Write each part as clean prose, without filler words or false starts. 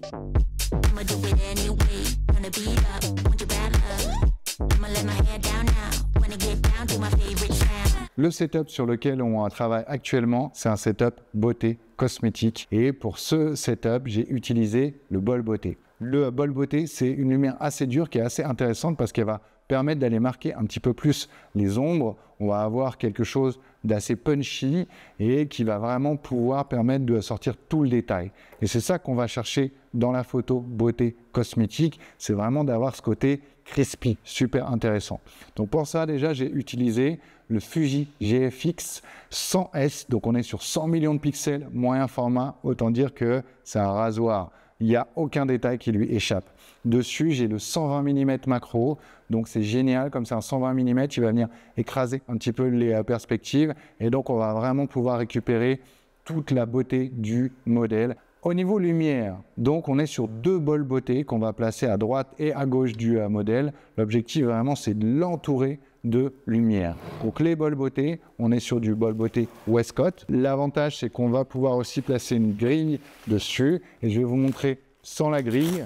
I'ma do it anyway. Turn the beat up, want your bad love. I'ma let my hair down now. Wanna get down to my favorite sound. Le setup sur lequel on travaille actuellement, c'est un setup beauté cosmétique. Et pour ce setup, j'ai utilisé le bol beauté. Le bol beauté, c'est une lumière assez dure qui est assez intéressante parce qu'elle va permettre d'aller marquer un petit peu plus les ombres. On va avoir quelque chose d'assez punchy et qui va vraiment pouvoir permettre de sortir tout le détail. Et c'est ça qu'on va chercher dans la photo beauté cosmétique, c'est vraiment d'avoir ce côté crispy, super intéressant. Donc pour ça, déjà, j'ai utilisé le Fuji GFX 100S, donc on est sur 100 millions de pixels, moyen format, autant dire que c'est un rasoir. Il n'y a aucun détail qui lui échappe. Dessus, j'ai le 120 mm macro, donc c'est génial, comme c'est un 120 mm, il va venir écraser un petit peu les perspectives, et donc on va vraiment pouvoir récupérer toute la beauté du modèle. Au niveau lumière, donc on est sur deux bols beauté qu'on va placer à droite et à gauche du modèle. L'objectif vraiment, c'est de l'entourer de lumière. Donc les bols beauté, on est sur du bol beauté Westcott. L'avantage, c'est qu'on va pouvoir aussi placer une grille dessus, et je vais vous montrer sans la grille.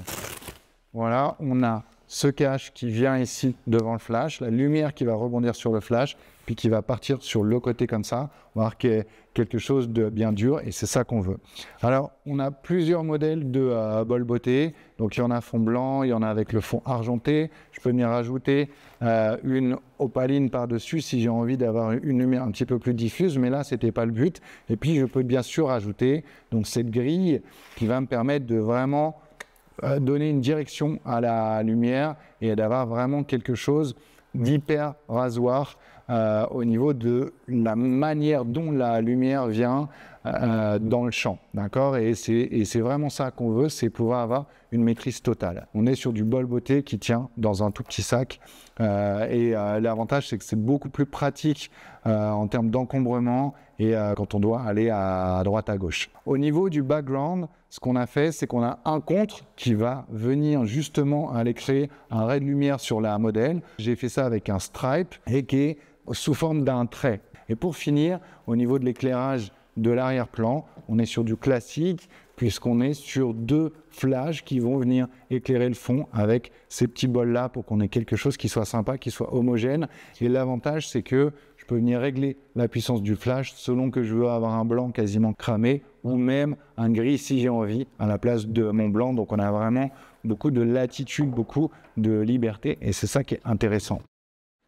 Voilà, on a ce cache qui vient ici devant le flash, la lumière qui va rebondir sur le flash, puis qui va partir sur le côté comme ça. On va voir qu'il y a quelque chose de bien dur et c'est ça qu'on veut. Alors, on a plusieurs modèles de bol beauté. Donc, il y en a fond blanc, il y en a avec le fond argenté. Je peux venir rajouter une opaline par-dessus si j'ai envie d'avoir une lumière un petit peu plus diffuse, mais là, ce n'était pas le but. Et puis, je peux bien sûr rajouter donc, cette grille qui va me permettre de vraiment donner une direction à la lumière et d'avoir vraiment quelque chose d'hyper rasoir au niveau de la manière dont la lumière vient dans le champ, d'accord, et c'est vraiment ça qu'on veut, c'est pouvoir avoir une maîtrise totale. On est sur du bol beauté qui tient dans un tout petit sac et l'avantage c'est que c'est beaucoup plus pratique en termes d'encombrement et quand on doit aller à droite à gauche. Au niveau du background, ce qu'on a fait, c'est qu'on a un contre qui va venir justement aller créer un ray de lumière sur la modèle. J'ai fait ça avec un stripe et qui est sous forme d'un trait. Et pour finir, au niveau de l'éclairage de l'arrière-plan, on est sur du classique puisqu'on est sur deux flashs qui vont venir éclairer le fond avec ces petits bols-là pour qu'on ait quelque chose qui soit sympa, qui soit homogène. Et l'avantage, c'est que je peux venir régler la puissance du flash selon que je veux avoir un blanc quasiment cramé ou même un gris si j'ai envie à la place de mon blanc. Donc on a vraiment beaucoup de latitude, beaucoup de liberté et c'est ça qui est intéressant.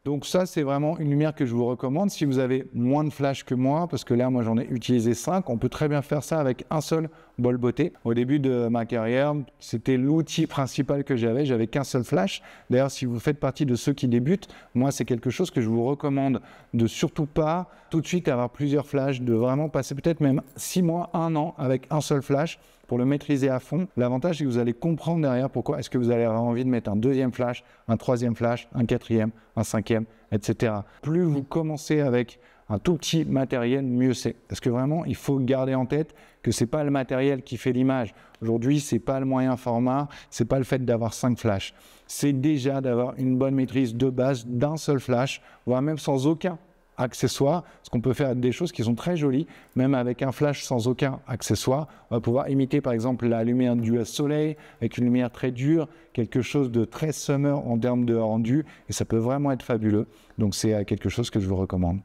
Donc ça, c'est vraiment une lumière que je vous recommande. Si vous avez moins de flash que moi, parce que là, moi, j'en ai utilisé 5, on peut très bien faire ça avec un seul bol beauté. Au début de ma carrière, c'était l'outil principal que j'avais qu'un seul flash. D'ailleurs, si vous faites partie de ceux qui débutent, moi, c'est quelque chose que je vous recommande de surtout pas tout de suite avoir plusieurs flashs, de vraiment passer peut-être même 6 mois, 1 an avec un seul flash pour le maîtriser à fond. L'avantage, c'est que vous allez comprendre derrière pourquoi est-ce que vous allez avoir envie de mettre un deuxième flash, un troisième flash, un quatrième, un cinquième, etc. Plus vous commencez avec un tout petit matériel, mieux c'est. Parce que vraiment, il faut garder en tête que c'est pas le matériel qui fait l'image. Aujourd'hui, c'est pas le moyen format, c'est pas le fait d'avoir 5 flashs. C'est déjà d'avoir une bonne maîtrise de base d'un seul flash, voire même sans aucun accessoires, parce qu'on peut faire des choses qui sont très jolies, même avec un flash sans aucun accessoire. On va pouvoir imiter par exemple la lumière du soleil avec une lumière très dure, quelque chose de très summer en termes de rendu, et ça peut vraiment être fabuleux. Donc c'est quelque chose que je vous recommande.